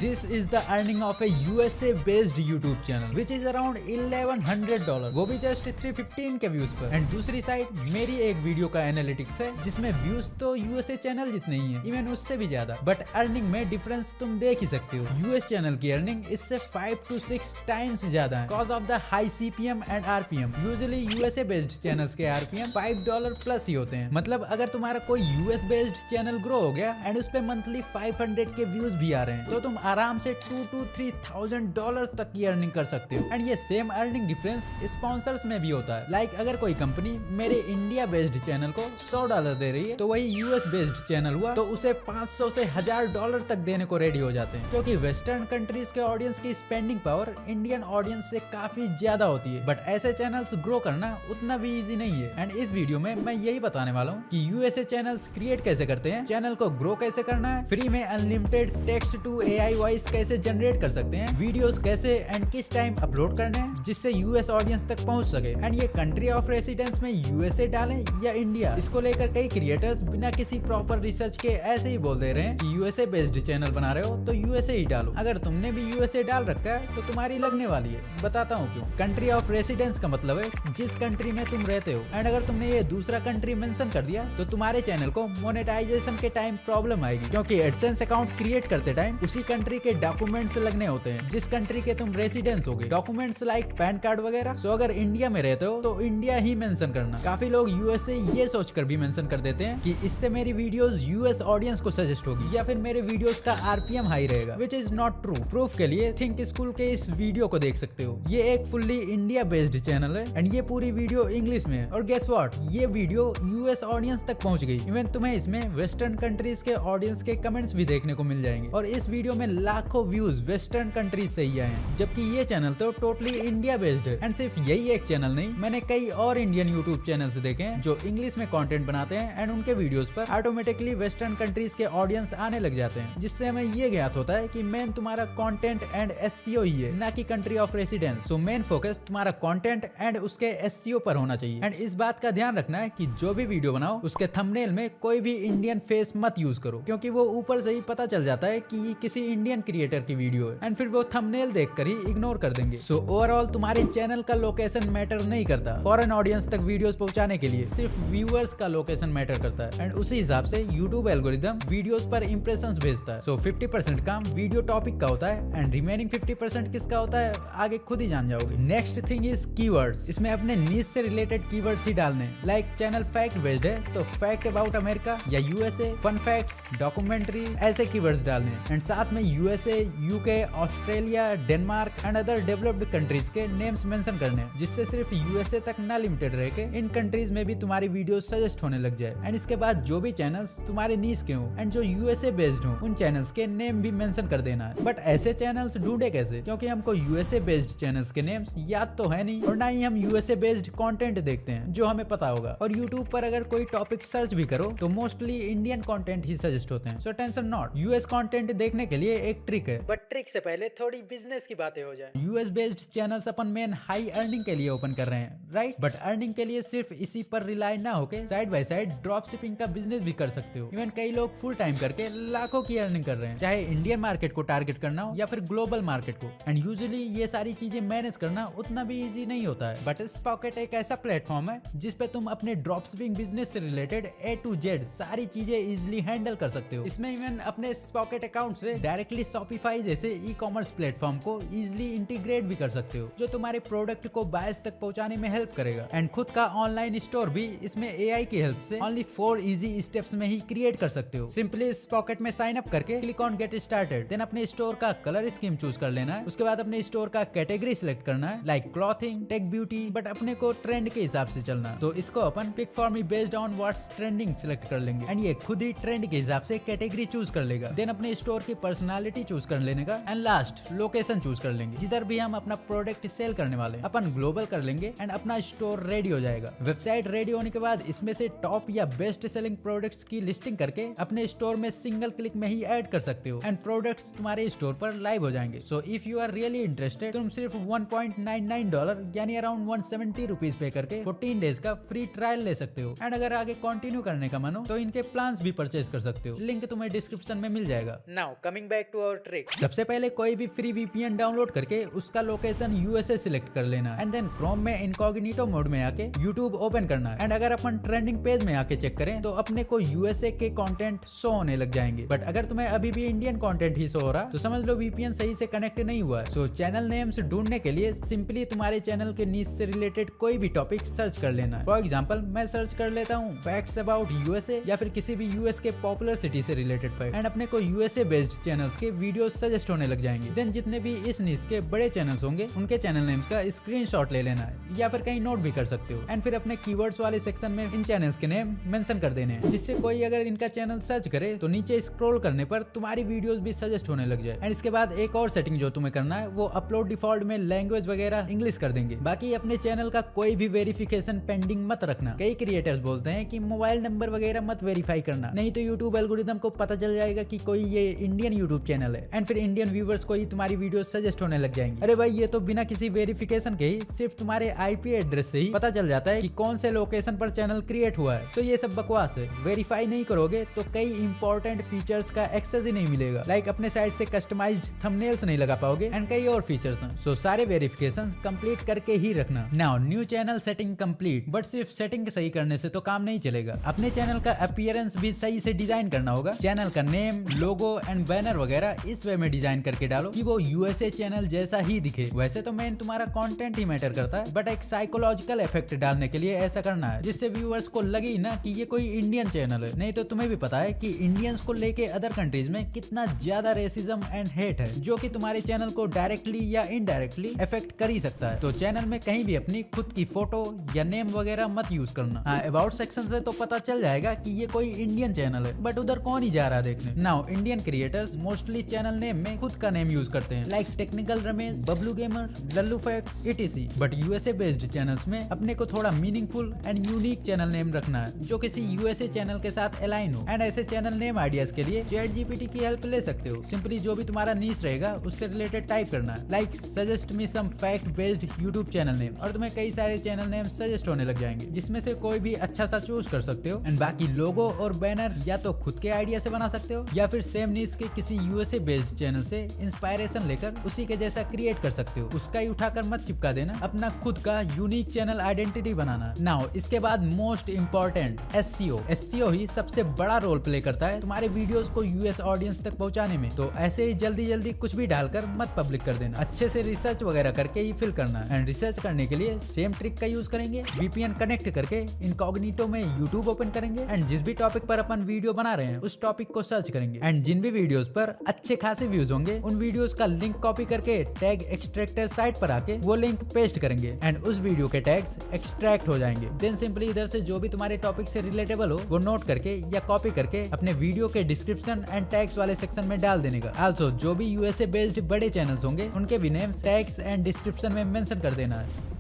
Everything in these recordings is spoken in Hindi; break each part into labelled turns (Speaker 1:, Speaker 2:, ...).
Speaker 1: This is the earning of A USA based YouTube channel which is around $1100, वो भी जस्ट 315 के व्यूज पर। एंड दूसरी साइड मेरी एक वीडियो का एनालिटिक्स है जिसमें व्यूज तो यूएसए चैनल जितने ही है, इवन उससे भी ज्यादा, बट अर्निंग में डिफरेंस तुम देख ही सकते हो। यूएस चैनल की अर्निंग इससे 5 to 6 टाइम्स ज्यादा है because of the high CPM and RPM. Usually USA based channels के आरपीएम $5 प्लस ही होते हैं। मतलब अगर तुम्हारा कोई यूएस बेस्ड चैनल ग्रो हो गया एंड उस पे मंथली 500 के व्यूज भी आ रहे हैं तो तुम आराम से $2,000 to $3,000 तक की अर्निंग कर सकते हो। एंड ये सेम अर्निंग डिफरेंस स्पॉन्सर्स में भी होता है। लाइक अगर कोई कंपनी मेरे इंडिया बेस्ड चैनल को $100 दे रही है तो वही यूएस बेस्ड चैनल हुआ तो उसे 500 से $1,000 तक देने को रेडी हो जाते हैं, क्योंकि वेस्टर्न कंट्रीज के ऑडियंस की स्पेंडिंग पावर इंडियन ऑडियंस से काफी ज्यादा होती है। बट ऐसे चैनल्स ग्रो करना उतना भी इजी नहीं है। एंड इस वीडियो में मैं यही बताने वाला हूँ कि यूएसए चैनल्स क्रिएट कैसे करते हैं, चैनल को ग्रो कैसे करना है, फ्री में unlimited text to AI voice कैसे जनरेट कर सकते हैं, वीडियोस कैसे एंड किस टाइम अपलोड करने हैं जिससे यूएस ऑडियंस तक पहुंच सके। एंड ये कंट्री ऑफ रेसिडेंस में यूएसए डालें या इंडिया, इसको लेकर कई क्रिएटर्स बिना किसी प्रॉपर रिसर्च के ऐसे ही बोल दे रहे हैं कि यूएसए बेस्ड चैनल बना रहे हो तो यूएसए ही डालो। अगर तुमने भी यूएसए डाल रखा है तो तुम्हारी लगने वाली है। बताता हूँ क्यों। कंट्री ऑफ रेसिडेंस का मतलब है जिस कंट्री में तुम रहते हो। एंड अगर तुमने ये दूसरा कंट्री मेंशन कर दिया तो तुम्हारे चैनल को मोनेटाइजेशन के टाइम प्रॉब्लम आएगी, क्योंकि एडसेंस अकाउंट क्रिएट करते टाइम उसी कंट्री के डॉक्यूमेंट्स लगने होते हैं जिस कंट्री के तुम रेसिडेंस हो गए, डॉक्यूमेंट्स लाइक पैन कार्ड वगैरह। सो अगर इंडिया में रहते हो तो इंडिया ही मेंशन करना। काफी लोग यूएसए ये सोचकर भी मेंशन कर देते हैं कि इससे मेरी वीडियोस यूएस ऑडियंस को सजेस्ट होगी या फिर मेरे वीडियोस का आरपीएम हाई रहेगा, which is not true. Proof के लिए थिंक स्कूल के इस वीडियो को देख सकते हो। ये एक फुल्ली इंडिया बेस्ड चैनल है एंड ये पूरी वीडियो इंग्लिश में है। और गेस व्हाट, ये वीडियो यूएस ऑडियंस तक पहुंच गई। इवन तुम्हें इसमें वेस्टर्न कंट्रीज के ऑडियंस के कमेंट्स भी देखने को मिल जाएंगे। और इस वीडियो में लाखों व्यूज वेस्टर्न कंट्रीज से ही आए हैं, जबकि ये चैनल तो टोटली इंडिया बेस्ड है। एंड सिर्फ यही एक चैनल नहीं, मैंने कई और इंडियन यूट्यूब चैनल्स देखे हैं जो इंग्लिश में कंटेंट बनाते हैं एंड उनके वीडियोस पर ऑटोमेटिकली वेस्टर्न कंट्रीज के ऑडियंस आने लग जाते हैं, जिससे हमें ये ज्ञात होता है कि मेन तुम्हारा कंटेंट एंड एसईओ ही है, ना कि country of residence. So main focus तुम्हारा कंटेंट एंड उसके एसईओ पर होना चाहिए। एंड इस बात का ध्यान रखना है कि जो भी वीडियो बनाओ उसके थंबनेल में कोई भी इंडियन फेस मत यूज करो, क्योंकि वो ऊपर से ही पता चल जाता है कि ये किसी इंडियन क्रिएटर की वीडियो है एंड फिर वो थंबनेल देखकर ही इग्नोर कर देंगे। सो ओवरऑल तुम्हारे चैनल का लोकेशन मैटर नहीं करता। फॉरेन ऑडियंस तक वीडियोस पहुंचाने के लिए सिर्फ व्यूअर्स का लोकेशन मैटर करता है एंड उसी हिसाब से यूट्यूब एल्गोरिदम वीडियोस पर इंप्रेशंस भेजता है। सो 50% काम वीडियो टॉपिक का होता है एंड रिमेनिंग 50% किसका होता है आगे खुद ही जान जाओगे। Next thing is keywords. इसमें अपने नीश से रिलेटेड कीवर्ड्स ही डालने। लाइक चैनल फैक्ट बेस्ड है तो फैक्ट अबाउट अमेरिका या यूएसए, फन फैक्ट्स, डॉक्यूमेंट्री, ऐसे कीवर्ड्स डालने। एंड साथ में USA, UK, Australia, Denmark and other developed countries के नेम्स मेंशन करने, जिससे सिर्फ यूएसए तक ना लिमिटेड रह के इन कंट्रीज में भी तुम्हारी वीडियो सजेस्ट होने लग जाए। एंड इसके बाद जो भी चैनल्स तुम्हारे नीश के हो एंड जो यूएसए बेस्ड हो उन चैनल्स के नेम भी मेंशन कर देना है। बट ऐसे चैनल्स ढूंढे कैसे, क्योंकि हमको यूएसए बेस्ड चैनल्स के नेम्स याद तो है नहीं और ना ही हम यूएसए बेस्ड कंटेंट देखते हैं जो हमें पता होगा। और यूट्यूब पर अगर कोई टॉपिक सर्च भी करो तो मोस्टली इंडियन कंटेंट ही सजेस्ट होते हैं। So tension not. US content देखने के लिए एक ट्रिक है, बट ट्रिक से पहले थोड़ी बिजनेस की बातें हो जाए। यूएस बेस्ड चैनल्स अपन मेन हाई अर्निंग के लिए ओपन कर रहे हैं, राइट? बट अर्निंग के लिए सिर्फ इसी पर रिलाई ना होके side by side drop shipping का बिजनेस भी कर सकते हो। इवन कई लोग फुल टाइम करके लाखों की अर्निंग कर रहे हैं, चाहे इंडियन मार्केट को टारगेट करना हो या फिर ग्लोबल मार्केट को। एंड यूजुअली ये सारी चीजें मैनेज करना उतना भी इजी नहीं होता है। बट स्पॉकेट एक ऐसा प्लेटफॉर्म है जिसपे तुम अपने ड्रॉप शिपिंग बिजनेस से रिलेटेड A to Z सारी चीजें इजिली हैंडल कर सकते हो। इसमें इवन अपने स्पॉकेट अकाउंट से डायरेक्टली शॉपिफाई जैसे ई कॉमर्स प्लेटफॉर्म को इजिली इंटीग्रेट भी कर सकते हो, जो तुम्हारे प्रोडक्ट को बायर्स तक पहुंचाने में हेल्प करेगा। एंड खुद का ऑनलाइन स्टोर भी इसमें एआई की हेल्प से ओनली 4 इजी स्टेप्स में ही क्रिएट कर सकते हो। सिंपली इस पॉकेट में साइन अप करके click on get started, then अपने स्टोर का कलर स्कीम चूज कर लेना है। उसके बाद अपने स्टोर का कैटेगरी सिलेक्ट करना है, like clothing, tech, beauty, but अपने को ट्रेंड के हिसाब से चलना है। तो इसको अपन pick for me based on what's trending select कर लेंगे एंड ये खुद ही ट्रेंड के हिसाब से कैटेगरी चूज कर लेगा। देन अपने स्टोर की पर्सनालिटी चूज कर लेने का एंड लास्ट लोकेशन चूज कर लेंगे जिधर भी हम अपना प्रोडक्ट सेल करने वाले हैं। अपन ग्लोबल कर लेंगे एंड अपना स्टोर रेडी हो जाएगा। वेबसाइट रेडी होने के बाद इसमें से टॉप या बेस्ट सेलिंग प्रोडक्ट्स की लिस्टिंग करके अपने स्टोर में सिंगल क्लिक में ही ऐड कर सकते हो एंड प्रोडक्ट्स तुम्हारे स्टोर पर लाइव हो जाएंगे। So if you are really interested तुम सिर्फ $1.99 यानी अराउंड 170 रुपीज पे करके 14 डेज का फ्री ट्रायल ले सकते हो। एंड अगर आगे कंटिन्यू करने का मन हो तो इनके प्लान्स भी परचेज कर सकते हो। लिंक तुम्हें डिस्क्रिप्शन में मिल जाएगा। Now coming back to our trick. सबसे पहले कोई भी फ्री वीपीएन डाउनलोड करके उसका लोकेशन यूएसए सिलेक्ट कर लेना एंड देन क्रोम में इनकॉग्निटो मोड में आके यूट्यूब ओपन करना एंड अगर अपन ट्रेंडिंग पेज में आके चेक करें तो अपने को यूएसए के कंटेंट शो होने लग जाएंगे। बट अगर तुम्हें अभी भी इंडियन कंटेंट ही शो हो रहा तो समझ लो वीपीएन सही से कनेक्ट नहीं हुआ है। सो चैनल नेम्स ढूंढने के लिए सिंपली तुम्हारे चैनल के नीच से रिलेटेड कोई भी टॉपिक सर्च कर लेना है। फॉर एग्जांपल मैं सर्च कर लेता हूँ फैक्ट्स अबाउट यूएसए या फिर किसी भी यूएस के पॉपुलर सिटी से रिलेटेड फैक्ट एंड अपने को यूएसए बेस्ड चैनल्स के वीडियो सजेस्ट होने लग जाएंगे। देन जितने भी इस नीच के बड़े चैनल्स होंगे उनके चैनल नेम्स का स्क्रीनशॉट ले लेना है या फिर कहीं नोट भी कर सकते हो एंड फिर अपने कीवर्ड्स वाले सेक्शन में इन चैनल्स के नेम मेंशन कर देने हैं, जिससे कोई अगर इनका चैनल सर्च करे तो नीचे स्क्रॉल करने पर तुम्हारी वीडियोस भी सजेस्ट होने लग जाए। एंड इसके बाद एक और सेटिंग जो तुम्हें करना है वो अपलोड डिफॉल्ट में लैंग्वेज वगैरह इंग्लिश कर देंगे। बाकी अपने चैनल का कोई भी वेरिफिकेशन पेंडिंग मत रखना। कई क्रिएटर्स बोलते हैं कि मोबाइल नंबर वगैरह मत वेरीफाई करना, नहीं तो यूट्यूब एल्गोरिदम को पता चल जाएगा कि कोई ये इंडियन यूट्यूब चैनल है एंड फिर इंडियन व्यूवर्स को ही तुम्हारी वीडियो सजेस्ट होने लग जाएंगे। अरे भाई ये तो बिना किसी वेरिफिकेशन के ही सिर्फ तुम्हारे आईपी एड्रेस से ही पता चल जाता है कि कौन से लोकेशन पर चैनल क्रिएट हुआ है। तो ये सब बकवास है। वेरीफाई नहीं करोगे तो कई इंपॉर्टेंट फीचर्स का एक्सेस ही नहीं मिलेगा, लाइक अपने साइट से कस्टमाइज्ड थंबनेल्स नहीं लगा पाओगे एंड कई और फीचर्स हैं। सो सारे वेरिफिकेशन कंप्लीट करके ही रखना। Now new channel setting complete, but सिर्फ सेटिंग सही करने से तो काम नहीं चलेगा। अपने चैनल का अपीयरेंस भी सही से डिजाइन करना होगा। चैनल का नेम, लोगो एंड बैनर वगैरह इस वे में डिजाइन करके डालो कि वो यूएसए चैनल जैसा ही दिखे। वैसे तो मेन तुम्हारा कंटेंट ही मैटर करता है, बट एक साइकोलॉजिकल इफेक्ट डालने के लिए ऐसा करना है जिससे व्यूअर्स को लगे ही ना कि ये कोई इंडियन चैनल है। नहीं तो तुम्हें भी पता है कि इंडियंस को लेके अदर कंट्रीज में कितना ज्यादा रेसिज्म एंड हेट है, जो कि तुम्हारे चैनल को डायरेक्टली या इनडायरेक्टली इफेक्ट कर ही सकता है। तो चैनल में कहीं भी अपनी खुद की फोटो या नेम वगैरह मत यूज करना। हाँ, अबाउट सेक्शन से तो पता चल जाएगा कि ये कोई इंडियन चैनल है, बट उधर कौन ही जा रहा देखने। Now Indian creators mostly channel name में खुद का नेम यूज करते हैं, like technical Ramesh, Bablu gamer, Lallu facts etc। But USA based channels में अपने को थोड़ा meaningful and unique channel name रखना है जो किसी यूएसए चैनल के साथ अलाइन हो। एंड ऐसे चैनल नेम आइडियाज के लिए चैट जीपीटी की हेल्प ले सकते हो। सिंपली जो भी तुम्हारा नीश रहेगा उससे रिलेटेड टाइप करना है, like suggest me some fact based YouTube channel name, और तुम्हें कई सारे चैनल नेम सजेस्ट होने लग जाएंगे जिसमें से कोई भी अच्छा सा चूज कर सकते हो। एंड बाकी लोगो और बैनर या तो खुद के आइडिया से बना सकते हो या फिर सेम नीश के किसी यूएसए बेस्ड चैनल से इंस्पायरेशन लेकर उसी के जैसा क्रिएट कर सकते हो। उसका ही उठाकर मत चिपका देना, अपना खुद का यूनिक चैनल आइडेंटिटी बनाना। नाउ इसके बाद मोस्ट इंपॉर्टेंट एसईओ। एसईओ ही सबसे बड़ा रोल प्ले करता है तुम्हारे वीडियोस को यूएस ऑडियंस तक पहुंचाने में। तो ऐसे ही जल्दी जल्दी कुछ भी डालकर मत पब्लिक कर देना, अच्छे से रिसर्च वगैरह करके ही फिल करना है। एंड रिसर्च करने के लिए सेम ट्रिक का यूज करेंगे, वीपीएन कनेक्ट करके इनकॉग्निटो में यूट्यूब ओपन करेंगे एंड जिस भी टॉपिक पर अपन वीडियो बना रहे हैं उस टॉपिक को सर्च करेंगे एंड जिन भी वीडियोस पर अच्छे खासे व्यूज होंगे उन वीडियोस का लिंक कॉपी करके टैग एक्सट्रैक्टर साइट पर आके वो लिंक पेस्ट करेंगे एंड उस वीडियो के टैग्स एक्सट्रैक्ट हो जाएंगे। देन सिंपली इधर से जो भी तुम्हारे टॉपिक से रिलेटेबल हो वो नोट करके या कॉपी करके अपने वीडियो के डिस्क्रिप्शन एंड टैग्स वाले सेक्शन में डाल देने का। आल्सो जो भी यूएसए बेस्ड बड़े चैनल्स होंगे उनके भी नेम्स टैग्स एंड डिस्क्रिप्शन में मेंशन कर देना है।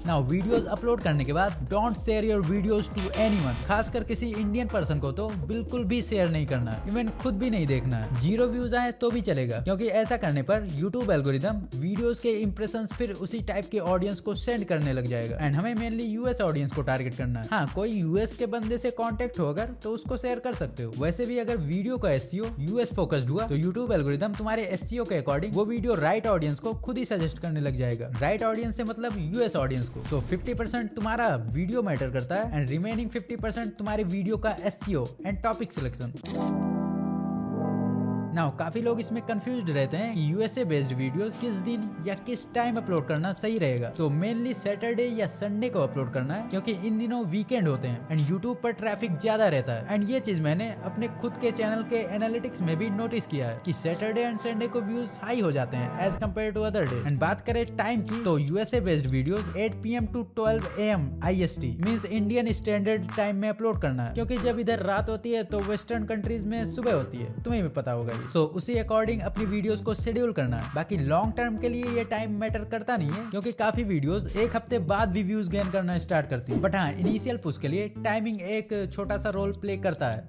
Speaker 1: नाउ वीडियोस अपलोड करने के बाद don't share your videos to anyone, खासकर किसी इंडियन पर्सन को तो बिल्कुल भी शेयर नहीं करना, इवन खुद भी नहीं देखना है। 0 व्यूज आए तो भी चलेगा, क्योंकि ऐसा करने पर यूट्यूब एल्गोरिदम वीडियोस के इंप्रेशंस फिर उसी टाइप के ऑडियंस को सेंड करने लग जाएगा एंड हमें मेनली यूएस ऑडियंस को टारगेट करना है। हाँ, कोई यूएस के बंदे से कॉन्टेक्ट हो अगर तो उसको शेयर कर सकते हो। वैसे भी अगर वीडियो का एसईओ यूएस फोकस्ड हुआ तो यूट्यूब एल्गोरिदम तुम्हारे एसईओ के अकॉर्डिंग वो वीडियो राइट ऑडियंस को खुद ही सजेस्ट करने लग जाएगा। राइट ऑडियंस से मतलब यूएस ऑडियंस को। सो 50% तुम्हारा वीडियो मैटर करता है एंड रिमेनिंग 50% तुम्हारे वीडियो का SEO and topic selection. Now काफी लोग इसमें कंफ्यूज्ड रहते हैं कि यूएसए बेस्ड वीडियोस किस दिन या किस टाइम अपलोड करना सही रहेगा। तो मेनली सैटरडे या संडे को अपलोड करना है, क्योंकि इन दिनों वीकेंड होते हैं एंड यूट्यूब पर ट्रैफिक ज्यादा रहता है। एंड ये चीज मैंने अपने खुद के चैनल के एनालिटिक्स में भी नोटिस किया है कि सैटरडे एंड संडे को व्यूज हाई हो जाते हैं as compared to other day. And बात करें टाइम की तो USA based videos 8 PM to 12 AM IST means Indian standard time में अपलोड करना है, क्योंकि जब इधर रात होती है तो वेस्टर्न कंट्रीज में सुबह होती है, तुम्हें भी पता होगा। सो उसी अकॉर्डिंग अपनी वीडियोस को शेड्यूल करना है। बाकी लॉन्ग टर्म के लिए ये टाइम मैटर करता नहीं है, क्योंकि काफी वीडियोस एक हफ्ते बाद भी व्यूज गेन करना स्टार्ट करती है। बट हाँ, इनिशियल पुश के लिए टाइमिंग एक छोटा सा रोल प्ले करता है।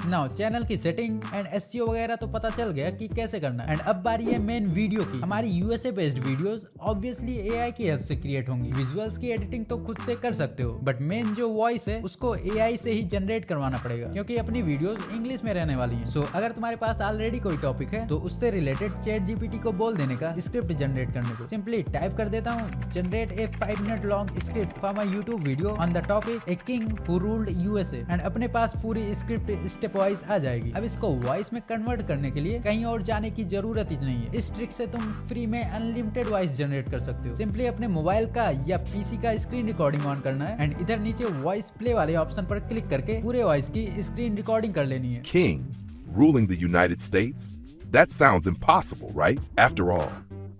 Speaker 1: नाउ चैनल की सेटिंग एंड एसईओ वगैरह तो पता चल गया कि कैसे करना है। एंड अब बारी है मेन वीडियो की। हमारी USA based videos obviously AI की हेल्प से क्रिएट होंगी। विजुअल्स की एडिटिंग तो खुद से कर सकते हो, बट मेन जो वॉइस है उसको एआई से ही जनरेट करवाना पड़ेगा, क्योंकि अपनी वीडियोस इंग्लिश में रहने वाली हैं। सो अगर तुम्हारे पास ऑलरेडी कोई टॉपिक है तो उससे रिलेटेड चैट जीपीटी को बोल देने का स्क्रिप्ट जनरेट करने को। सिंपली टाइप कर देता हूँ, generate a 5 minute long script for my YouTube video on the topic a king who ruled USA, and अपने पास पूरी स्क्रिप्ट स्टेप वाइज आ जाएगी। अब इसको वॉइस में कन्वर्ट करने के लिए कहीं और जाने की जरूरत ही नहीं है। इस ट्रिक से तुम फ्री में अनलिमिटेड वॉइस जनरेट कर सकते हो। सिंपली अपने मोबाइल का या पीसी का स्क्रीन रिकॉर्डिंग ऑन करना है एंड इधर नीचे वॉइस प्ले वाले ऑप्शन पर क्लिक करके पूरे वॉइस की स्क्रीन रिकॉर्डिंग कर लेनी है।
Speaker 2: King ruling the United States? That sounds impossible, right? After all,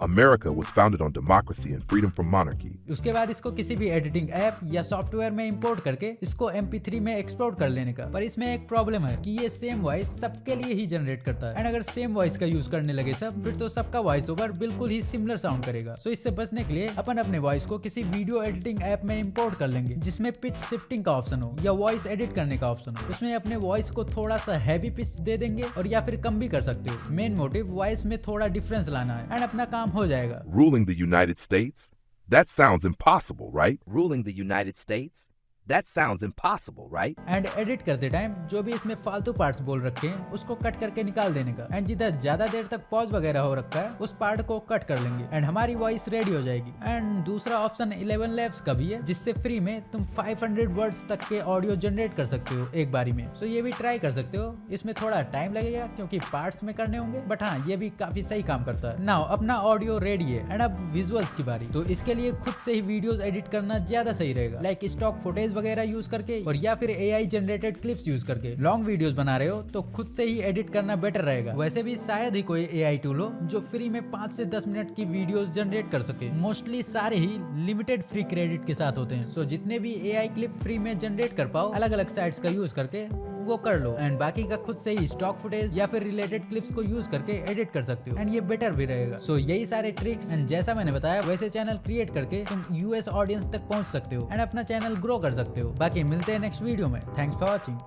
Speaker 2: America was founded on democracy and freedom from monarchy.
Speaker 1: उसके बाद इसको किसी भी एडिटिंग ऐप या सॉफ्टवेयर में इंपोर्ट करके इसको MP3 में एक्सपोर्ट कर लेने का। पर इसमें एक प्रॉब्लम है कि ये सेम वॉइस सबके लिए ही जनरेट करता है, एंड अगर सेम वॉइस का यूज करने लगे सब, फिर तो सबका वॉइस ओवर बिल्कुल ही सिमिलर साउंड करेगा। सो इससे बचने के लिए अपन अपने वॉइस को किसी वीडियो एडिटिंग ऐप में इंपोर्ट कर लेंगे जिसमें पिच शिफ्टिंग का ऑप्शन हो या वॉइस एडिट करने का ऑप्शन हो। उसमें अपने वॉइस को थोड़ा सा हैवी पिच दे देंगे और या फिर कम भी कर सकते हो। मेन मोटिव वॉइस में थोड़ा डिफरेंस लाना है एंड अपना काम हो जाएगा।
Speaker 2: Ruling the United States? That sounds impossible, right?
Speaker 3: Ruling the United States? That sounds impossible, right?
Speaker 1: And edit करते टाइम जो भी इसमें फालतू पार्ट्स बोल रखे हैं उसको कट करके निकाल देने का, एंड जिधर ज्यादा देर तक पॉज वगैरह हो रखा है उस पार्ट को कट कर लेंगे एंड हमारी वॉइस रेडी हो जाएगी। एंड दूसरा ऑप्शन 11 Labs का भी है, जिससे फ्री में तुम 500 वर्ड्स तक के ऑडियो जनरेट कर सकते हो एक बारी में। सो ये भी ट्राई कर सकते हो। इसमें थोड़ा टाइम लगेगा क्योंकि पार्ट्स में करने होंगे, बट हाँ ये भी काफी सही काम करता है। नाउ अपना ऑडियो रेडी है एंड अब विजुअल्स की बारी। तो इसके लिए खुद से ही वीडियोस एडिट करना ज्यादा सही रहेगा, लाइक स्टॉक फुटेज वगैरह यूज करके और या फिर एआई जनरेटेड क्लिप्स यूज करके। लॉन्ग वीडियोस बना रहे हो तो खुद से ही एडिट करना बेटर रहेगा। वैसे भी शायद ही कोई एआई टूल हो जो फ्री में 5 से 10 मिनट की वीडियोस जनरेट कर सके। मोस्टली सारे ही लिमिटेड फ्री क्रेडिट के साथ होते हैं। सो जितने भी एआई क्लिप फ्री में जनरेट कर पाओ अलग अलग साइट्स का यूज करके वो कर लो, एंड बाकी का खुद से ही स्टॉक फुटेज या फिर रिलेटेड क्लिप्स को यूज करके एडिट कर सकते हो, एंड ये बेटर भी रहेगा। सो यही सारे ट्रिक्स एंड जैसा मैंने बताया वैसे चैनल क्रिएट करके तुम यूएस ऑडियंस तक पहुंच सकते हो एंड अपना चैनल ग्रो कर सकते हो। बाकी मिलते हैं नेक्स्ट वीडियो में। Thanks for watching.